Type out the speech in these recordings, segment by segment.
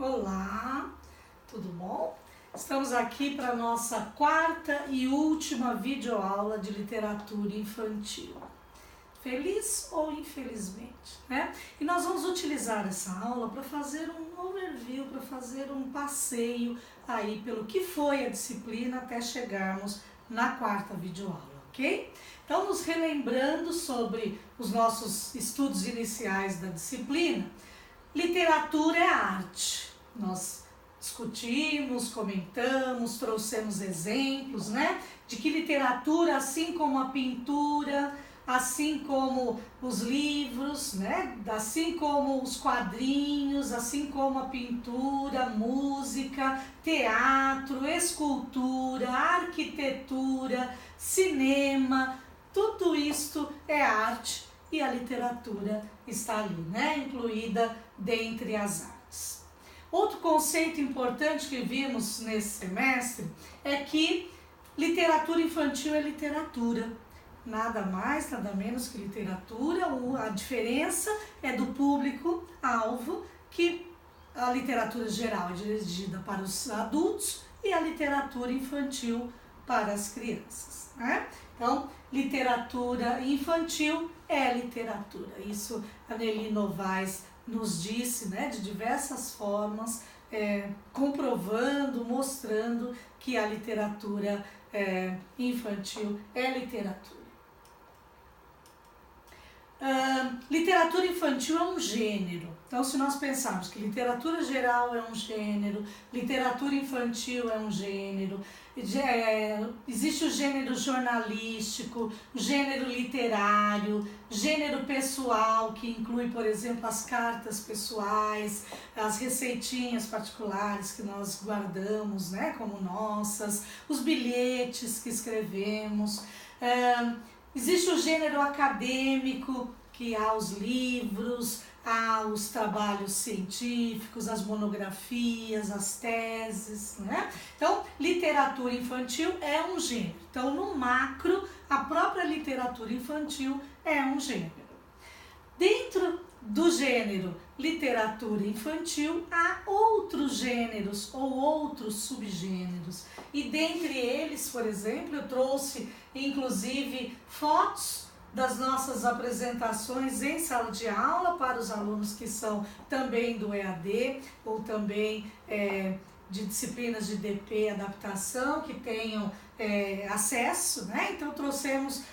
Olá, tudo bom? Estamos aqui para a nossa quarta e última videoaula de literatura infantil. Feliz ou infelizmente, né? E nós vamos utilizar essa aula para fazer um overview, para fazer um passeio aí pelo que foi a disciplina até chegarmos na quarta videoaula, ok? Então, nos relembrando sobre os nossos estudos iniciais da disciplina, literatura é arte. Nós discutimos, comentamos, trouxemos exemplos, né? De que literatura, assim como a pintura, assim como os livros, né? Assim como os quadrinhos, assim como a pintura, música, teatro, escultura, arquitetura, cinema, tudo isto é arte e a literatura está ali, né? Incluída dentre as artes. Outro conceito importante que vimos nesse semestre é que literatura infantil é literatura. Nada mais, nada menos que literatura. A diferença é do público-alvo, que a literatura geral é dirigida para os adultos e a literatura infantil para as crianças, né? Então, literatura infantil é literatura. Isso a Nelly Novaes nos disse, né, de diversas formas, comprovando, mostrando que a literatura infantil é literatura. Literatura infantil é um gênero. Então, se nós pensarmos que literatura geral é um gênero, literatura infantil é um gênero, existe o gênero jornalístico, o gênero literário, gênero pessoal, que inclui, por exemplo, as cartas pessoais, as receitinhas particulares que nós guardamos, né, como nossas, os bilhetes que escrevemos. Existe o gênero acadêmico, que há os livros, há os trabalhos científicos, as monografias, as teses, né? Então, literatura infantil é um gênero. Então, no macro, a própria literatura infantil é um gênero. Dentro do gênero literatura infantil, há outros gêneros ou outros subgêneros. E dentre eles, por exemplo, eu trouxe inclusive fotos das nossas apresentações em sala de aula para os alunos que são também do EAD ou também de disciplinas de DP, adaptação, que tenham acesso, né? Então trouxemos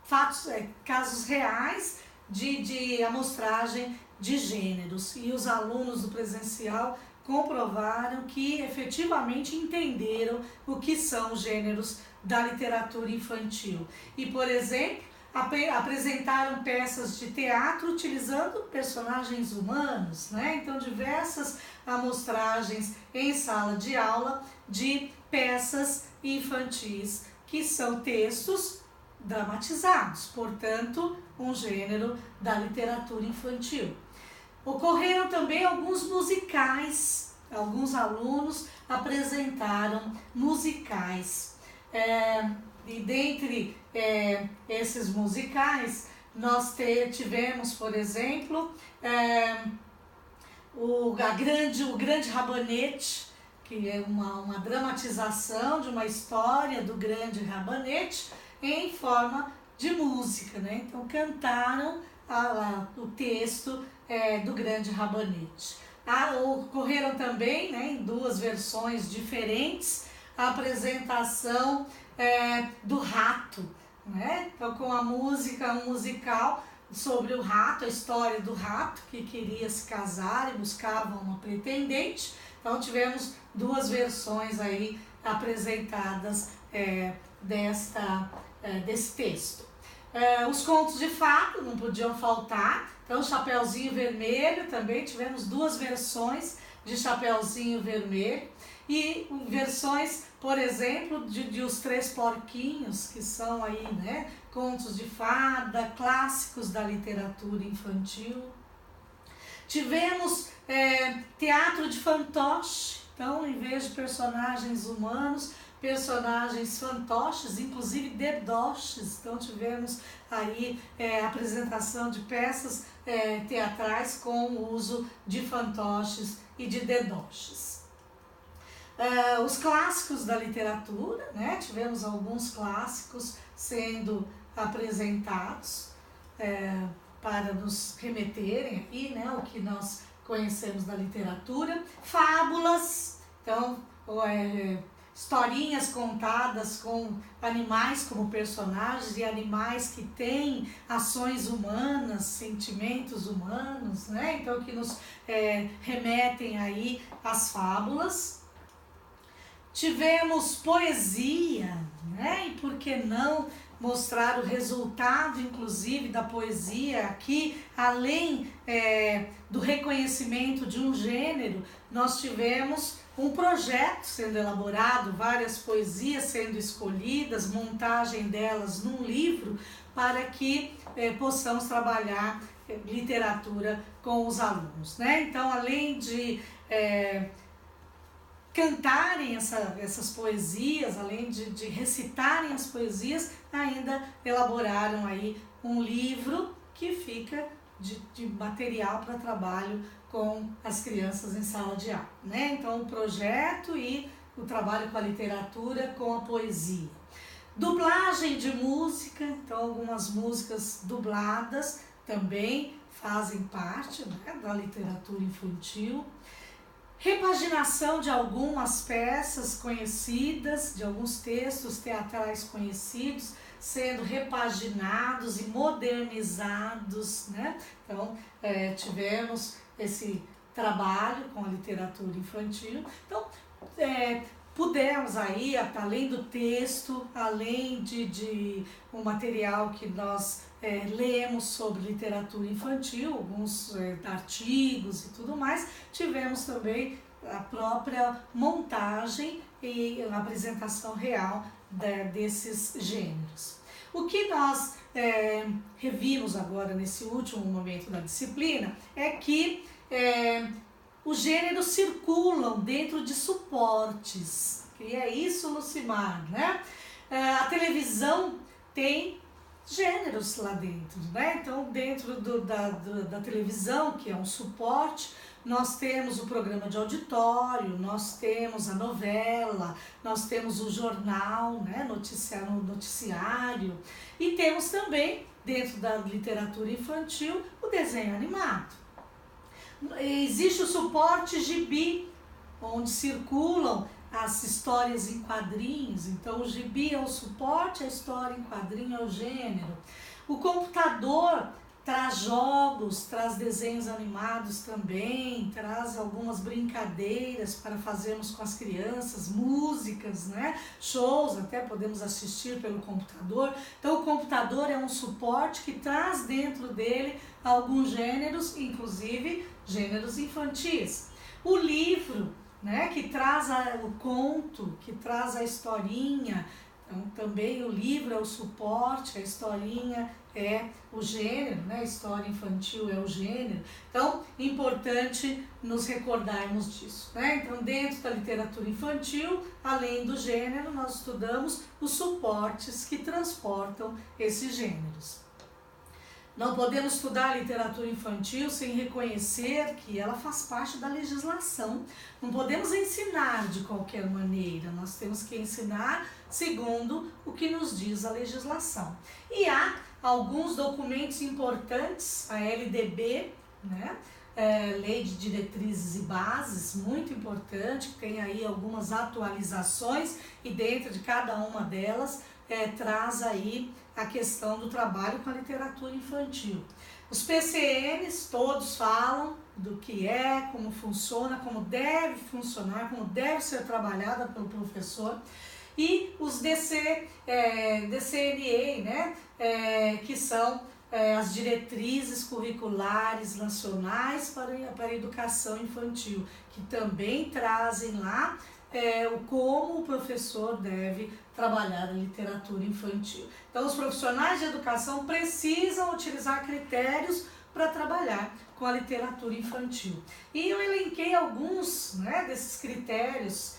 fatos, casos reais de amostragem de gêneros, e os alunos do presencial comprovaram que efetivamente entenderam o que são os gêneros da literatura infantil. E, por exemplo, apresentaram peças de teatro utilizando personagens humanos, né? Então, diversas amostragens em sala de aula de peças infantis, que são textos dramatizados, portanto, um gênero da literatura infantil. Ocorreram também alguns musicais, alguns alunos apresentaram musicais. E dentre esses musicais, nós tivemos, por exemplo, o Grande Rabanete, que é uma dramatização de uma história do Grande Rabanete em forma de música, né? Então, cantaram o texto do Grande Rabanete. Ocorreram também, né, em duas versões diferentes, a apresentação do rato, né? Então, com a música, um musical sobre o rato, a história do rato que queria se casar e buscava uma pretendente. Então, tivemos duas versões aí apresentadas desse texto. Os contos de fada não podiam faltar. Então, Chapeuzinho Vermelho, também tivemos duas versões de Chapeuzinho Vermelho. E versões, por exemplo, de Os Três Porquinhos, que são aí, né, contos de fada, clássicos da literatura infantil. Tivemos teatro de fantoche. Então, em vez de personagens humanos, personagens fantoches, inclusive dedoches. Então tivemos aí apresentação de peças teatrais com o uso de fantoches e de dedoches. Os clássicos da literatura, né? Tivemos alguns clássicos sendo apresentados para nos remeterem aqui, né? O que nós conhecemos da literatura. Fábulas, então, historinhas contadas com animais como personagens e animais que têm ações humanas, sentimentos humanos, né? Então, que nos remetem aí às fábulas. Tivemos poesia, né? E por que não mostrar o resultado, inclusive, da poesia aqui, além do reconhecimento de um gênero, nós tivemos um projeto sendo elaborado, várias poesias sendo escolhidas, montagem delas num livro, para que possamos trabalhar literatura com os alunos, né? Então, além de cantarem essas poesias, além de recitarem as poesias, ainda elaboraram aí um livro que fica de material para trabalho com as crianças em sala de aula, né? Então, o projeto e o trabalho com a literatura, com a poesia. Dublagem de música, então algumas músicas dubladas também fazem parte, né, da literatura infantil. Repaginação de algumas peças conhecidas, de alguns textos teatrais conhecidos, sendo repaginados e modernizados, né? Então, tivemos esse trabalho com a literatura infantil. Então, pudemos aí, além do texto, além de um material que nós lemos sobre literatura infantil, alguns artigos e tudo mais, tivemos também a própria montagem e a apresentação real desses gêneros. O que nós revimos agora nesse último momento da disciplina é que os gêneros circulam dentro de suportes, e é isso, Lucimar, né? A televisão tem gêneros lá dentro, né? Então, dentro da televisão, que é um suporte, nós temos o programa de auditório, nós temos a novela, nós temos o jornal, né? Noticiário, e temos também, dentro da literatura infantil, o desenho animado. Existe o suporte gibi, onde circulam as histórias em quadrinhos. Então, o gibi é o suporte, a história em quadrinho é o gênero. O computador traz jogos, traz desenhos animados também, traz algumas brincadeiras para fazermos com as crianças, músicas, né? Shows, até podemos assistir pelo computador. Então, o computador é um suporte que traz dentro dele alguns gêneros, inclusive gêneros infantis. O livro, né, que traz o conto, que traz a historinha. Então, também o livro é o suporte, a historinha é o gênero, né? A história infantil é o gênero. Então, importante nos recordarmos disso, né? Então, dentro da literatura infantil, além do gênero, nós estudamos os suportes que transportam esses gêneros. Não podemos estudar a literatura infantil sem reconhecer que ela faz parte da legislação. Não podemos ensinar de qualquer maneira, nós temos que ensinar segundo o que nos diz a legislação. E há alguns documentos importantes, a LDB, né? Lei de Diretrizes e Bases, muito importante, que tem aí algumas atualizações e dentro de cada uma delas traz aí a questão do trabalho com a literatura infantil. Os PCNs todos falam do que é, como funciona, como deve funcionar, como deve ser trabalhada pelo professor. E os DCNE, né, que são as diretrizes curriculares nacionais para a educação infantil, que também trazem lá como o professor deve trabalhar a literatura infantil. Então, os profissionais de educação precisam utilizar critérios para trabalhar com a literatura infantil. E eu elenquei alguns, né, desses critérios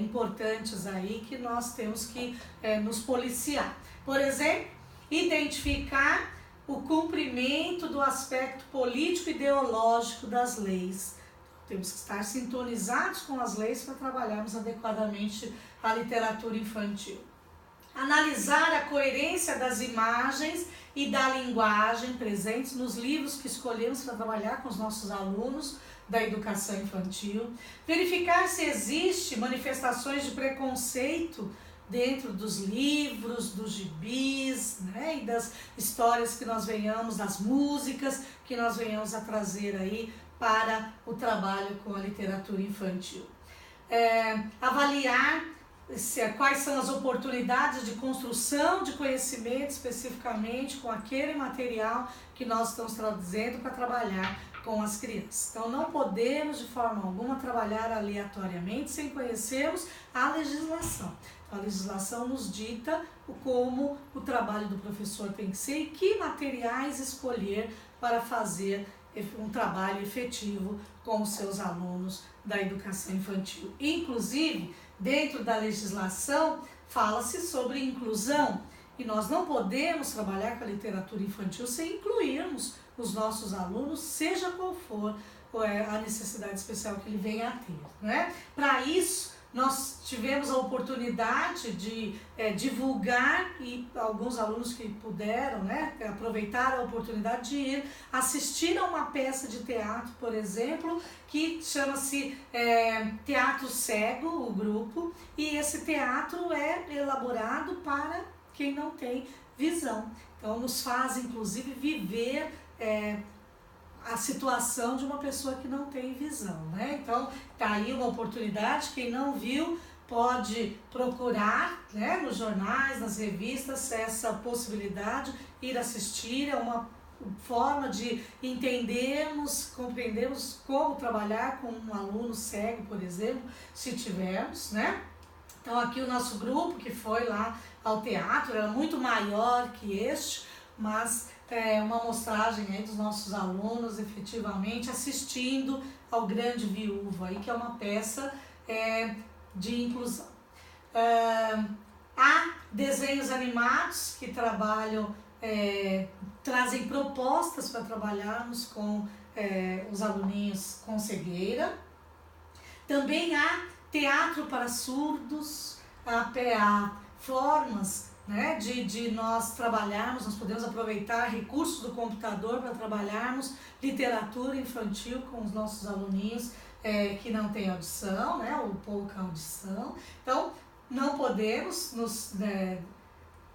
importantes aí que nós temos que nos policiar. Por exemplo, identificar o cumprimento do aspecto político-ideológico das leis. Temos que estar sintonizados com as leis para trabalharmos adequadamente a literatura infantil. Analisar a coerência das imagens e da linguagem presentes nos livros que escolhemos para trabalhar com os nossos alunos da educação infantil. Verificar se existe manifestações de preconceito dentro dos livros, dos gibis, né, e das histórias que nós venhamos, das músicas que nós venhamos a trazer aí para o trabalho com a literatura infantil. Avaliar quais são as oportunidades de construção de conhecimento especificamente com aquele material que nós estamos trazendo para trabalhar com as crianças. Então não podemos de forma alguma trabalhar aleatoriamente sem conhecermos a legislação. A legislação nos dita como o trabalho do professor tem que ser e que materiais escolher para fazer um trabalho efetivo com os seus alunos da educação infantil. Inclusive, dentro da legislação, fala-se sobre inclusão e nós não podemos trabalhar com a literatura infantil sem incluirmos os nossos alunos, seja qual for a necessidade especial que ele venha a ter, né? Para isso, nós tivemos a oportunidade de divulgar e alguns alunos que puderam, né, aproveitar a oportunidade de ir assistir a uma peça de teatro, por exemplo, que chama-se Teatro Cego, o grupo, e esse teatro é elaborado para quem não tem visão. Então, nos faz, inclusive, viver a situação de uma pessoa que não tem visão, né? Então, tá aí uma oportunidade, quem não viu pode procurar, né, nos jornais, nas revistas, essa possibilidade, ir assistir, é uma forma de entendermos, compreendermos como trabalhar com um aluno cego, por exemplo, se tivermos, né? Então, aqui o nosso grupo que foi lá ao teatro, era muito maior que este, mas uma amostragem aí dos nossos alunos efetivamente assistindo ao Grande Viúvo, aí, que é uma peça de inclusão. Há desenhos animados que trabalham, trazem propostas para trabalharmos com os aluninhos com cegueira. Também há teatro para surdos, há formas, né, de nós trabalharmos, nós podemos aproveitar recursos do computador para trabalharmos literatura infantil com os nossos aluninhos que não têm audição, né, ou pouca audição. Então, não podemos nos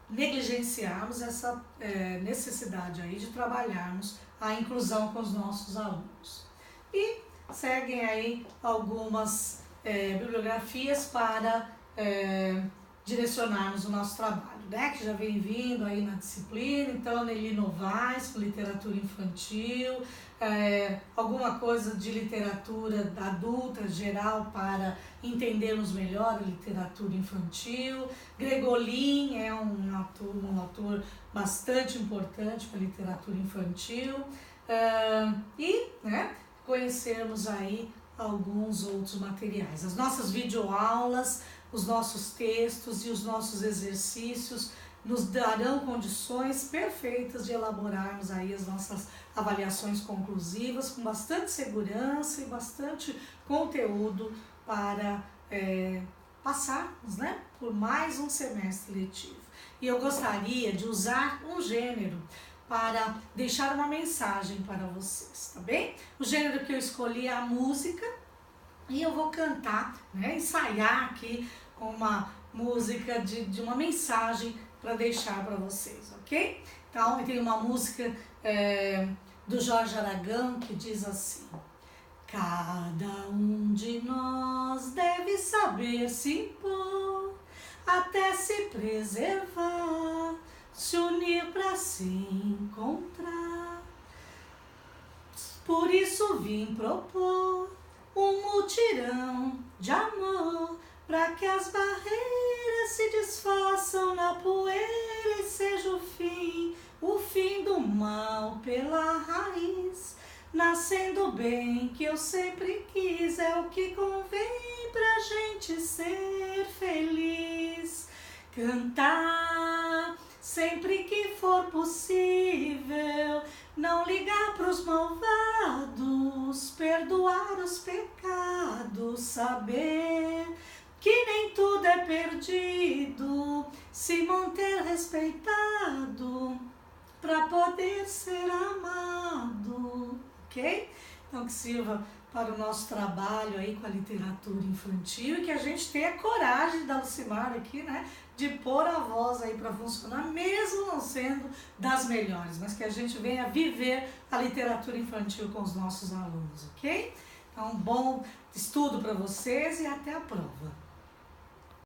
negligenciarmos essa necessidade aí de trabalharmos a inclusão com os nossos alunos. E seguem aí algumas bibliografias para direcionarmos o nosso trabalho, né, que já vem vindo aí na disciplina. Então, Nelly Novaes, com literatura infantil, alguma coisa de literatura adulta geral para entendermos melhor a literatura infantil. Gregolin é um autor bastante importante para a literatura infantil, e, né, conhecermos aí alguns outros materiais. As nossas videoaulas, os nossos textos e os nossos exercícios nos darão condições perfeitas de elaborarmos aí as nossas avaliações conclusivas com bastante segurança e bastante conteúdo para passarmos, né, por mais um semestre letivo. E eu gostaria de usar um gênero para deixar uma mensagem para vocês, tá bem? O gênero que eu escolhi é a música e eu vou cantar, né, ensaiar aqui uma música de uma mensagem para deixar para vocês, ok? Então, tem uma música do Jorge Aragão que diz assim: cada um de nós deve saber se impor, até se preservar, se unir para se encontrar. Por isso vim propor um mutirão de amor, para que as barreiras se desfaçam na poeira e seja o fim do mal pela raiz. Nascendo bem que eu sempre quis, é o que convém pra gente ser feliz. Cantar sempre que for possível, não ligar pros malvados, perdoar os pecados, saber que nem tudo é perdido, se manter respeitado para poder ser amado, ok? Então que sirva para o nosso trabalho aí com a literatura infantil e que a gente tenha coragem da Lucimar aqui, né, de pôr a voz aí para funcionar, mesmo não sendo das melhores, mas que a gente venha viver a literatura infantil com os nossos alunos, ok? Então, bom estudo para vocês e até a prova.